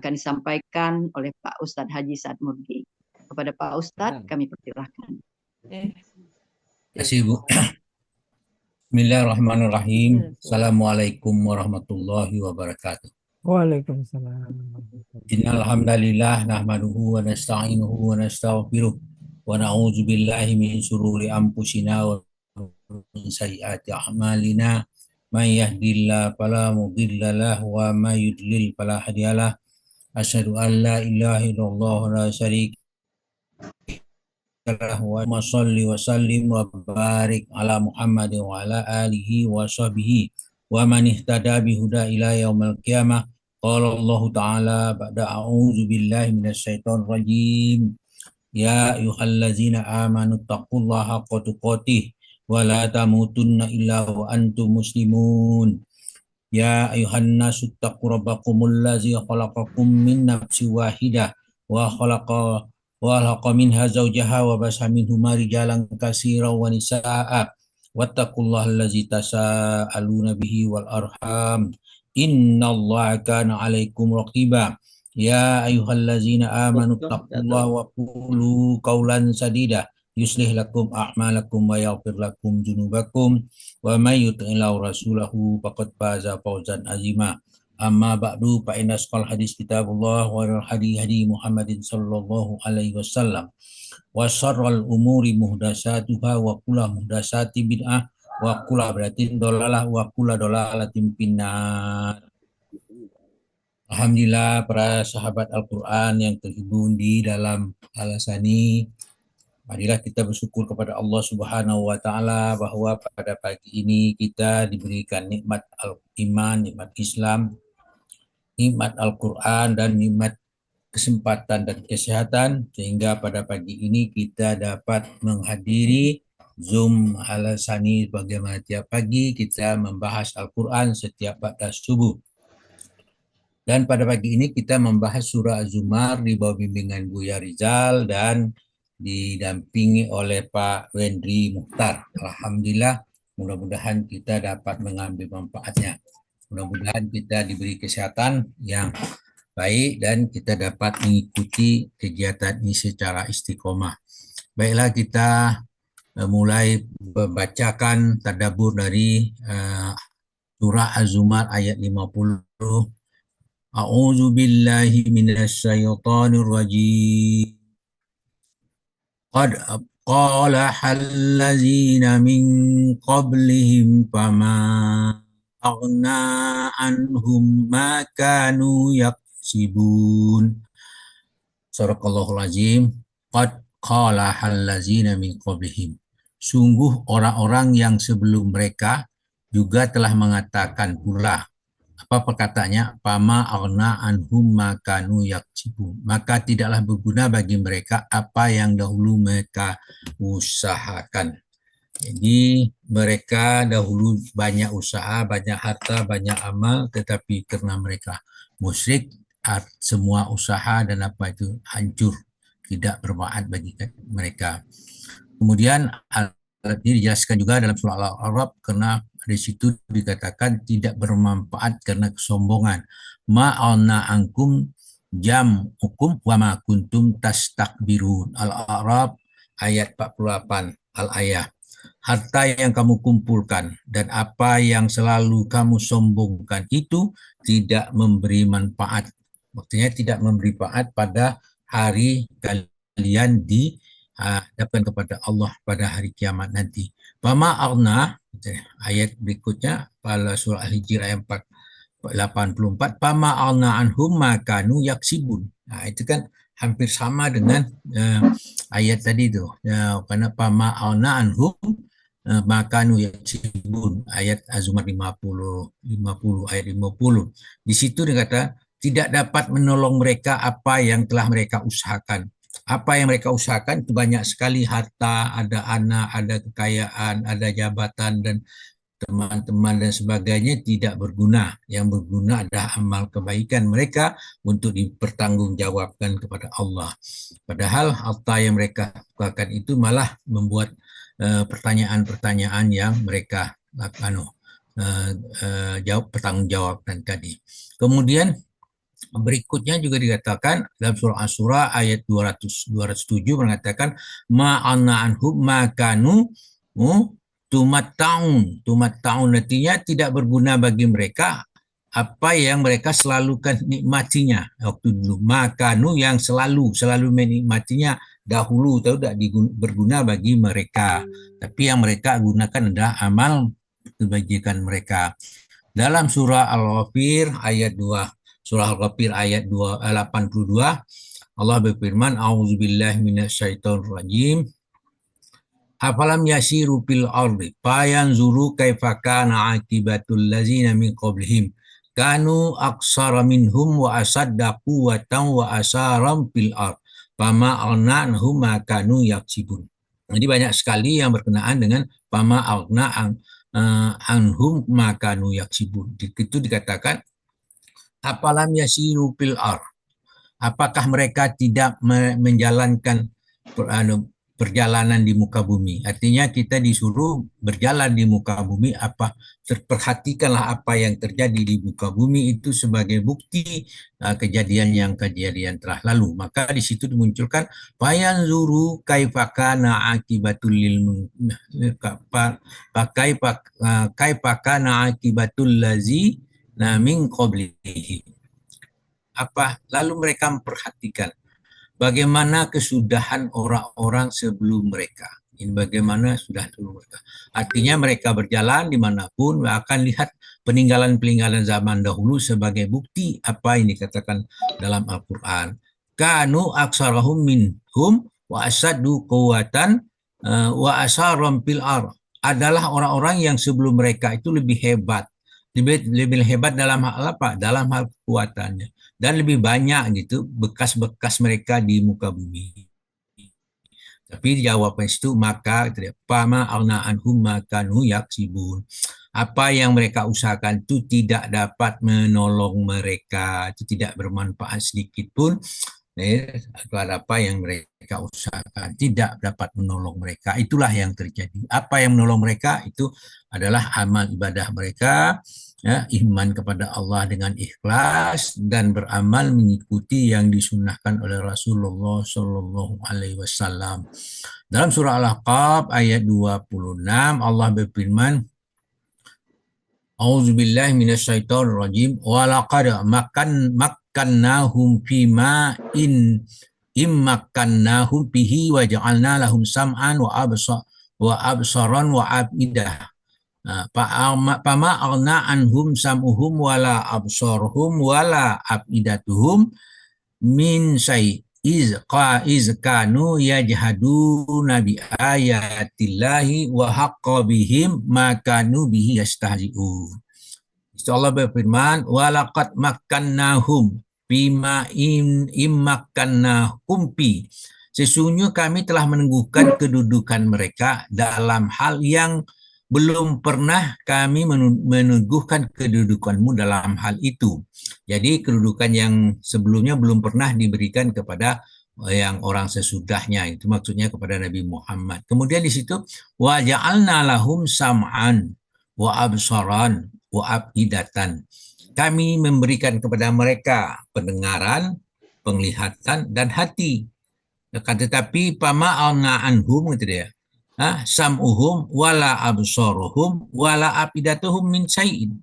akan disampaikan oleh Pak Ustadz Haji Saad Murgi. Kepada Pak Ustadz kami persilahkan. Terima kasih Bu. Bismillahirrahmanirrahim. Assalamualaikum warahmatullahi wabarakatuh. Waalaikumsalam. Innal hamdalillah nahmaduhu wa nasta'inuhu wa nastaghfiruh wa na'udzu billahi min shururi anfusina wa min sayyiati a'malina. May yahdihillahu fala mudilla lahu wa may yudlil fala hadiyalah. Asyhadu an la ilaha illallah wa la syarika wa sholli wa sallim wa barik ala Muhammad wa ala alihi wa sahbihi wa man ihtada bihuda ila yaumil qiyamah. Qala Allah Ta'ala ba'da a'udzu billahi minasyaitonir rajim. Ya ayyuhallazina amanu taqullaha haqqa tuqatih wa la tamutunna illa wa antum muslimun. Ya ayyuhan nasu taqu rabbakumul ladzi khalaqakum min nafsin wahidah wa khalaqa minha zawjaha wa basa minhuma rijalan katsiran wa nisaa'a wattaqullaha allazi tasaaluna bihi wal arham innallaha kana 'alaikum raqiba. Ya ayyuhallazina amanu taqullaha wa qulu qawlan sadida yuslih lakum a'malakum wa yaghfir lakum dzunubakum wa may yuti'illahu rasulahu faqad faza fawzan azima. Amma ba'du fa inna asqal hadis kitabullah wa hadi Muhammadin sallallahu alaihi wasallam wa syarrul umuri muhdatsatuha wa kullu muhdatsati bid'ah wa kullu bid'atin dhalalah wa kullu dhalalatin finnar. Alhamdulillah para sahabat Al-Qur'an yang terhubung di dalam Al-Asani. Marilah kita bersyukur kepada Allah Subhanahu wa taala bahwa pada pagi ini kita diberikan nikmat al-iman, nikmat Islam, nikmat Al-Qur'an dan nikmat kesempatan dan kesehatan sehingga pada pagi ini kita dapat menghadiri Zoom Al-Asani bagaimana tiap pagi kita membahas Al-Qur'an setiap pada subuh. Dan pada pagi ini kita membahas surah Az-Zumar di bawah bimbingan Buya Rizal dan didampingi oleh Pak Wendri Mukhtar. Alhamdulillah, mudah-mudahan kita dapat mengambil manfaatnya. Mudah-mudahan kita diberi kesehatan yang baik dan kita dapat mengikuti kegiatan ini secara istiqomah. Baiklah, kita mulai membacakan tadabbur dari surah Az-Zumar ayat 50. A'udzu billahi minasyaitonir rajim. Qad qala allazina min qablihim fama aghna anhum ma kanu yaksibun. Sadaqallahul azim. Qad qala allazina min qablihim. Sungguh orang-orang yang sebelum mereka juga telah mengatakan pula. Apa perkataannya? Fama aghna anhum ma kanu yaksibun. Maka tidaklah berguna bagi mereka apa yang dahulu mereka usahakan. Jadi mereka dahulu banyak usaha, banyak harta, banyak amal, tetapi karena mereka musyrik, semua usaha dan apa itu hancur, tidak bermanfaat bagi mereka. Kemudian ini dijelaskan juga dalam surah Al-A'raf karena di situ dikatakan tidak bermanfaat karena kesombongan. Ma'alna angkum jam hukum wa ma kuntum tastakbirun. Al-A'raf ayat 48 al-ayah. Harta yang kamu kumpulkan dan apa yang selalu kamu sombongkan itu tidak memberi manfaat. Maksudnya tidak memberi manfaat pada hari kalian dihadapkan kepada Allah pada hari kiamat nanti. Fama aghna, ayat berikutnya pada surah Al-Hijr ayat 84, fama aghna anhum ma kanu yaksibun. Nah, itu kan hampir sama dengan ayat tadi itu. Karena fama aghna anhum ma kanu yaksibun, ayat Az-Zumar 50 ayat 50. Di situ dikata tidak dapat menolong mereka apa yang telah mereka usahakan. Apa yang mereka usahakan itu banyak sekali harta, ada anak, ada kekayaan, ada jabatan dan teman-teman dan sebagainya tidak berguna. Yang berguna adalah amal kebaikan mereka untuk dipertanggungjawabkan kepada Allah. Padahal harta yang mereka lakukan itu malah membuat pertanyaan-pertanyaan yang mereka pertanggungjawabkan tadi. Kemudian Berikutnya juga dikatakan dalam surah Asy-Syura ayat 207 mengatakan ma'anna anhum makanu tumatta'un artinya tidak berguna bagi mereka apa yang mereka selalukan nikmatinya waktu dulu, makanu yang selalu menikmatinya dahulu tahu tak berguna bagi mereka, tapi yang mereka gunakan adalah amal kebajikan mereka. Dalam surah Al-Ghafir ayat 2, surah Al-Ghafir ayat 82, Allah berfirman, A'udzubillahi minasyaitonirrajim. Afalam yasiru fil ardi fayanzuru kaifa kana akibatul ladzina min qablihim kanu aksara minhum wa asadda quwwatan wa asaram fil ard fama aghna'anhum ma kanu yaksibun. Jadi banyak sekali yang berkenaan dengan fama anhum ma kanu yaksibun. Itu dikatakan apalam yasiru fil ard. Apakah mereka tidak menjalankan perjalanan di muka bumi? Artinya kita disuruh berjalan di muka bumi, perhatikanlah apa yang terjadi di muka bumi itu sebagai bukti kejadian telah lalu. Maka di situ dimunculkan fayanzuru kaifa kana akibatul kaifa kana akibatul ladzina min qablihi. Lalu mereka memperhatikan bagaimana kesudahan orang-orang sebelum mereka. Ini bagaimana sudah dulu mereka. Artinya mereka berjalan dimanapun akan lihat peninggalan-peninggalan zaman dahulu sebagai bukti apa yang dikatakan dalam Al-Quran. Kanu aksarahum minhum wa asaddu quwwatan wa asaram fil ard. Adalah orang-orang yang sebelum mereka itu lebih hebat. Lebih hebat dalam hal apa? Dalam hal kekuatannya. Dan lebih banyak gitu bekas-bekas mereka di muka bumi. Tapi jawaban itu maka fama aghna anhum ma kanu yaksibun. Apa yang mereka usahakan itu tidak dapat menolong mereka, itu tidak bermanfaat sedikit pun. Apa yang mereka usahakan tidak dapat menolong mereka. Itulah yang terjadi. Apa yang menolong mereka itu adalah amal ibadah mereka, ya, iman kepada Allah dengan ikhlas dan beramal mengikuti yang disunnahkan oleh Rasulullah Shallallahu Alaihi Wasallam. Dalam surah Al-Ahqaf ayat 26 Allah berfirman, A'udzubillahi minasyaitonirrajim wa laqad makkannahum fima immakkannahum bihi wa ja'alna lahum sam'an wa absaran wa afidah. Fama aghna anhum sam'uhum wala absaruhum wala afidatuhum min syai' iz kanu yajhaduna bi ayatillahi wa haqqa bihim ma kanu bihi yastahzi'un. Allah berfirman, wa laqad makkannahum bima immakkannahum fi. Sesungguhnya kami telah meneguhkan kedudukan mereka dalam hal yang belum pernah kami meneguhkan kedudukanmu dalam hal itu. Jadi kedudukan yang sebelumnya belum pernah diberikan kepada yang orang sesudahnya, itu maksudnya kepada Nabi Muhammad. Kemudian di situ wa ja'alna lahum sam'an wa absaran wa afidatan. Kami memberikan kepada mereka pendengaran, penglihatan dan hati. Tetapi pama aghna anhum gitu dia. Sam'uhum wala absaruhum wala afidatuhum min syai'in.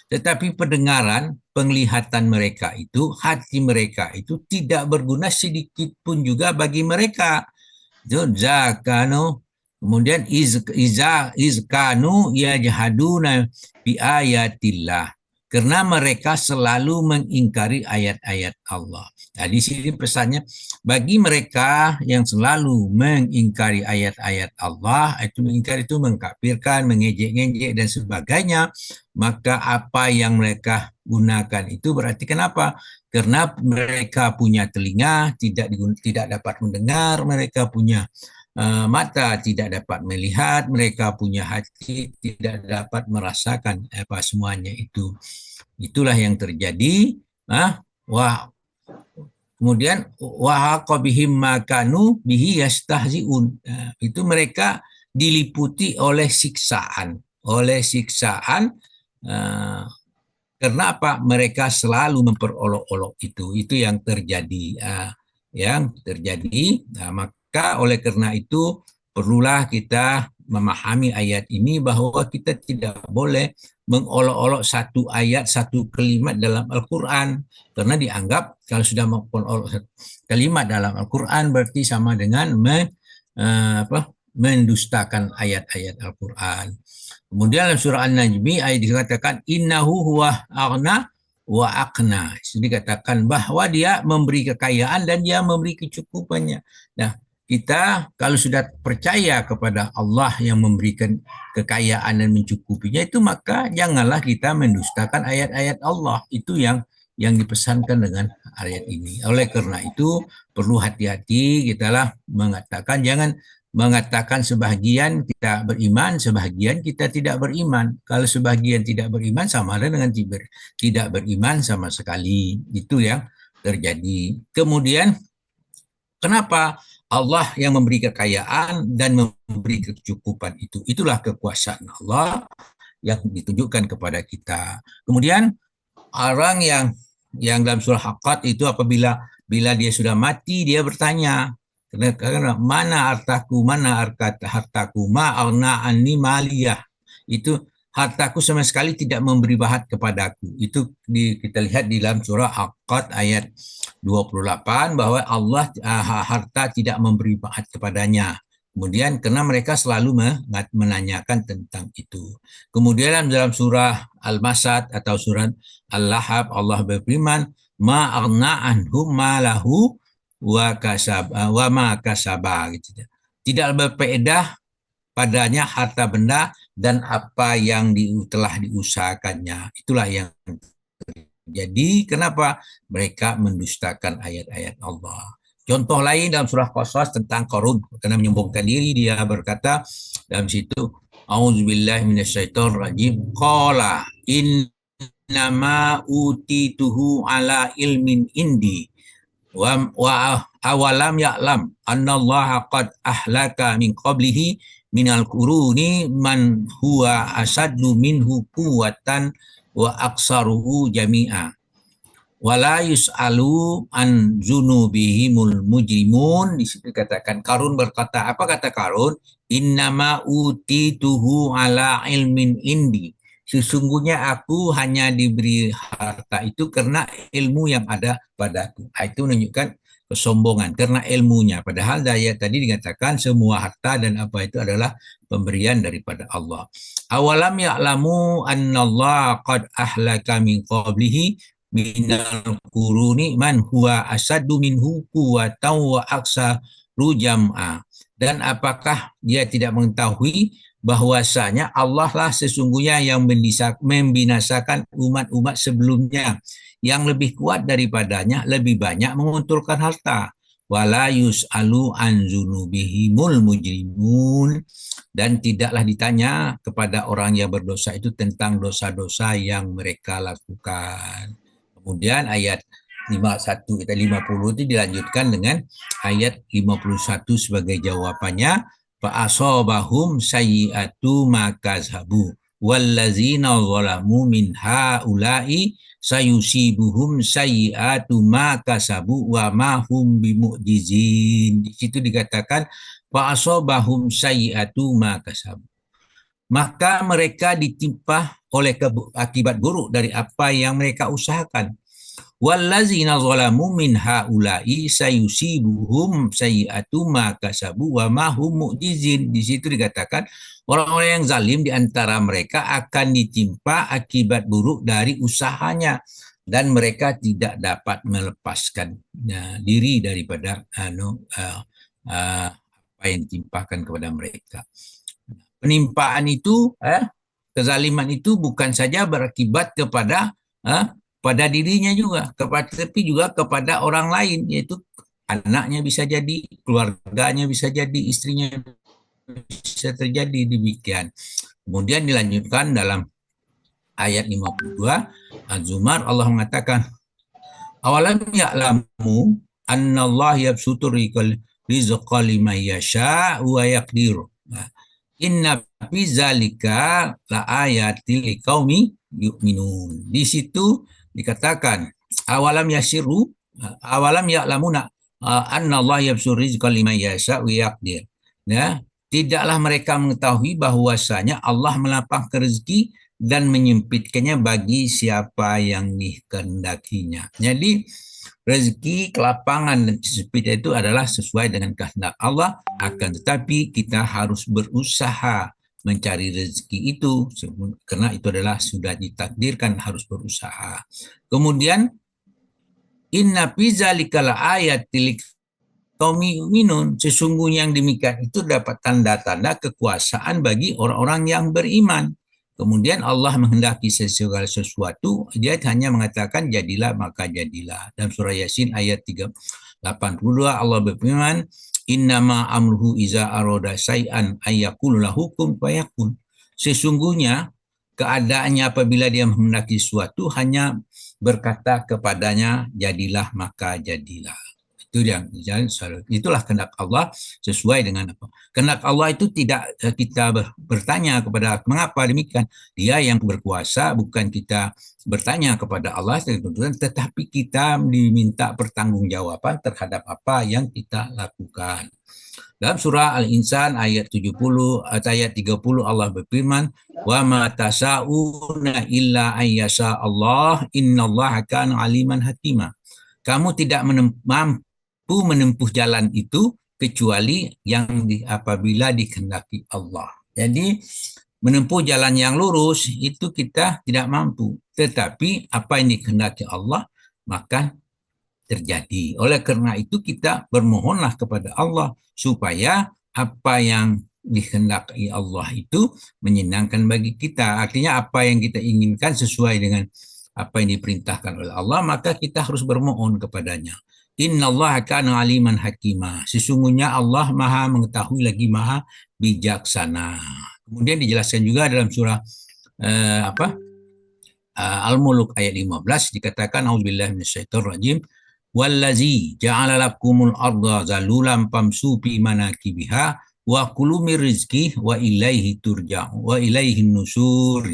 Tetapi pendengaran, penglihatan mereka itu, hati mereka itu tidak berguna sedikit pun juga bagi mereka. Zakanu, kemudian izkanu yajhaduna bi ayatillah. Karena mereka selalu mengingkari ayat-ayat Allah. Nah, di sini pesannya, bagi mereka yang selalu mengingkari ayat-ayat Allah, itu mengingkari itu mengkafirkan, mengejek-ngejek dan sebagainya, maka apa yang mereka gunakan itu berarti kenapa? Karena mereka punya telinga, tidak dapat mendengar, mereka punya mata tidak dapat melihat, mereka punya hati tidak dapat merasakan apa semuanya itu. Itulah yang terjadi. Kemudian wahaqabihim makanu bihi yastahziun. Itu mereka diliputi oleh siksaan Karena apa? Mereka selalu memperolok-olok itu yang terjadi, Nah, maka oleh karena itu perlulah kita memahami ayat ini bahwa kita tidak boleh mengolok-olok satu ayat, satu kalimat dalam Al-Quran, karena dianggap kalau sudah mengolok-olok satu kalimat dalam Al-Quran berarti sama dengan mendustakan ayat-ayat Al-Quran. Kemudian dalam surah An-Najmi ayat dikatakan innahu huwa aghna wa aqna. Itu dikatakan bahwa dia memberi kekayaan dan dia memberi kecukupannya. Nah, kita kalau sudah percaya kepada Allah yang memberikan kekayaan dan mencukupinya itu, maka janganlah kita mendustakan ayat-ayat Allah. Itu yang dipesankan dengan ayat ini. Oleh karena itu perlu hati-hati, kitalah mengatakan jangan mengatakan sebahagian kita beriman, sebahagian kita tidak beriman. Kalau sebahagian tidak beriman sama dengan tidak beriman sama sekali. Itu yang terjadi. Kemudian kenapa Allah yang memberi kekayaan dan memberi kecukupan itu? Itulah kekuasaan Allah yang ditunjukkan kepada kita. Kemudian orang yang dalam surah Haqqat itu apabila dia sudah mati, dia bertanya, karena mana hartaku, ma'arna anni maliyah. Itu hartaku sama sekali tidak memberi bahat kepadaku. Itu kita lihat di dalam surah Haqqat ayat 28 bahwa Allah harta tidak memberi bahat kepadanya. Kemudian karena mereka selalu menanyakan tentang itu. Kemudian dalam surah Al-Masad atau surah Al-Lahab Allah berfirman, ma'arna anhum malahu wa ma kasaba, gitu. Tidak berfaedah padanya harta benda dan apa yang telah diusahakannya. Itulah yang terjadi. Kenapa mereka mendustakan ayat-ayat Allah? Contoh lain dalam surah Qasas tentang Qarun, karena menyombongkan diri, dia berkata dalam situ, A'udzubillahi minasyaitonirrajim, qala innama utituhu ala ilmin indi wa awalam ya'lam annallaha qad ahlaka min qablihi minal quruni man huwa asaddu minhu quwwatan wa aksaruhu jami'a wala yus'alu an zunubihimul mujrimun. Di situ dikatakan Qarun berkata, apa kata Qarun? Innama utituhu ala ilmin indi. Sesungguhnya aku hanya diberi harta itu karena ilmu yang ada padaku. Itu menunjukkan kesombongan karena ilmunya. Padahal daya tadi dikatakan semua harta dan apa itu adalah pemberian daripada Allah. Awalam ya'lamu annallaha qad ahlaka min qablihi minal quruni man huwa asaddu minhu quwwatan wa aksaru jam'a. Dan apakah dia tidak mengetahui bahwasanya Allah lah sesungguhnya yang membinasakan umat-umat sebelumnya yang lebih kuat daripadanya, lebih banyak mengumpulkan harta. Wala yus'alu an zunubihimul mujrimun, dan tidaklah ditanya kepada orang yang berdosa itu tentang dosa-dosa yang mereka lakukan. Kemudian ayat 50 itu dilanjutkan dengan ayat 51 sebagai jawabannya, fa'asobahum sayyi'atu ma kazhabu wallazina zalamu min haula'i sayusibuhum sayyi'atu ma kasabu wa ma hum bimu'jizin. Di situ dikatakan fa'asobahum sayyi'atu ma kasabu, maka mereka ditimpa oleh akibat buruk dari apa yang mereka usahakan. Wallazina zalamu min haula'i sayusibuhum sayyi'atu ma kasabu wa ma hum mu'jizin. Di situ dikatakan orang-orang yang zalim di antara mereka akan ditimpa akibat buruk dari usahanya dan mereka tidak dapat melepaskan diri daripada apa yang ditimpakan kepada mereka. Penimpaan itu, kezaliman itu bukan saja berakibat kepada pada dirinya juga, tapi juga kepada orang lain, yaitu anaknya bisa jadi, keluarganya bisa jadi, istrinya bisa terjadi demikian. Kemudian dilanjutkan dalam ayat 52 Az-Zumar, Allah mengatakan, awalam ya'lamu annallaha yabsutur rizqa liman yasha wa yaqdiru. Inna fi zalika la ayatil liqaumi yu'minun. Di situ dikatakan awalam ya'lamuna anna Allah yabsur rizqa liman yasha wa yaqdir. Ya, tidaklah mereka mengetahui bahwasanya Allah melapangkan rezeki dan menyempitkannya bagi siapa yang dikehendakinya. Jadi rezeki, kelapangan dan sempit itu adalah sesuai dengan kehendak Allah, akan tetapi kita harus berusaha mencari rezeki itu karena itu adalah sudah ditakdirkan harus berusaha. Kemudian inna fi zalika laayatil liqaumin yu'minun, sesungguhnya yang demikian itu dapat tanda-tanda kekuasaan bagi orang-orang yang beriman. Kemudian Allah menghendaki segala sesuatu, dia hanya mengatakan jadilah maka jadilah. Dalam surah Yasin ayat 82 Allah berfirman, innama amruhu iza aroda syai'an ayyakul lahu kun fayakun. Sesungguhnya keadaannya apabila dia menghendaki sesuatu hanya berkata kepadanya jadilah maka jadilah. Itulah kehendak Allah sesuai dengan apa. Kehendak Allah itu tidak kita bertanya kepada mengapa demikian. Dia yang berkuasa, bukan kita bertanya kepada Allah, tetapi kita diminta pertanggungjawaban terhadap apa yang kita lakukan. Dalam surah Al-Insan ayat 30 Allah berfirman, wa ma tasa'una illa ayyasha Allah innallaha kana aliman hakima. Kamu tidak mampu menempuh jalan itu kecuali yang apabila dikehendaki Allah. Jadi menempuh jalan yang lurus itu kita tidak mampu, tetapi apa yang dikehendaki Allah maka terjadi. Oleh karena itu kita bermohonlah kepada Allah supaya apa yang dikehendaki Allah itu menyenangkan bagi kita. Artinya apa yang kita inginkan sesuai dengan apa yang diperintahkan oleh Allah, maka kita harus bermohon kepadanya. Innallaha kana aliman hakima. Sesungguhnya Allah Maha mengetahui lagi Maha bijaksana. Kemudian dijelaskan juga dalam surah Al-Mulk ayat 15 dikatakan auzubillahi minasyaitonir rajim wallazi ja'ala lakumul arda zalulan famsu fi manakibiha wa kulu mir rizqi wa ilaihi turja'un wa ilaihi nusur.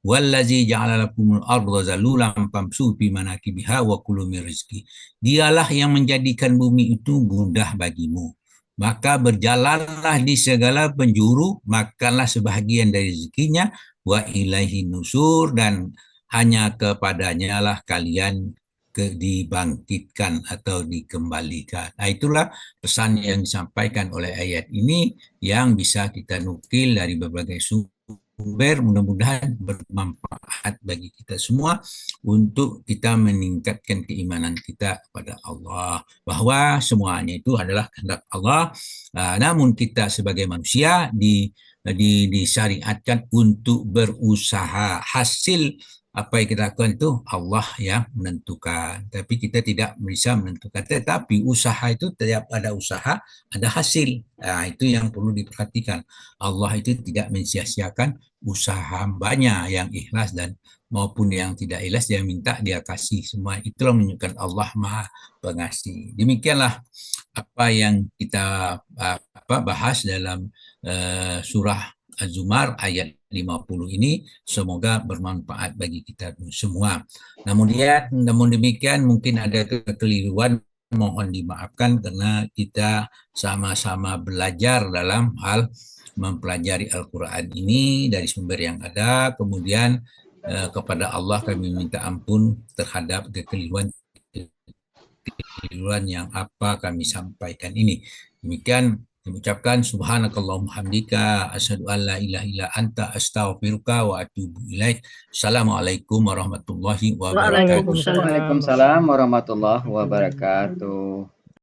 Wallazi ja'ala lakumul arda zalulan famsu fi manakibiha wa kulu mir rizqi. Dialah yang menjadikan bumi itu mudah bagimu. Maka berjalanlah di segala penjuru, makanlah sebahagian dari rezekinya, wa ilaihi nusur, dan hanya kepadanya lah kalian dibangkitkan atau dikembalikan. Nah, itulah pesan yang disampaikan oleh ayat ini yang bisa kita nukil dari berbagai sumber. Mudah-mudahan bermanfaat bagi kita semua untuk kita meningkatkan keimanan kita kepada Allah, bahwa semuanya itu adalah kehendak Allah. Namun kita sebagai manusia disyariatkan untuk berusaha. Hasil apa yang kita lakukan itu Allah yang menentukan, tapi kita tidak bisa menentukan. Tetapi usaha itu tiap ada usaha ada hasil. Nah, itu yang perlu diperhatikan. Allah itu tidak mensia-siakan usaha hambanya yang ikhlas dan maupun yang tidak ikhlas, dia minta dia kasih semua. Itulah menunjukkan Allah Maha Pengasih. Demikianlah apa yang kita bahas dalam surah Az-Zumar ayat 50 ini, semoga bermanfaat bagi kita semua. Namun demikian mungkin ada kekeliruan, mohon dimaafkan karena kita sama-sama belajar dalam hal mempelajari Al-Quran ini dari sumber yang ada. Kemudian kepada Allah kami minta ampun terhadap kekeliruan yang apa kami sampaikan ini. Demikian mengucapkan subhanakallahumma hamdika asyhadu an la ilaha illa anta astaghfiruka wa atubu ilaik. Assalamualaikum warahmatullahi wabarakatuh. Waalaikumsalam warahmatullahi wabarakatuh.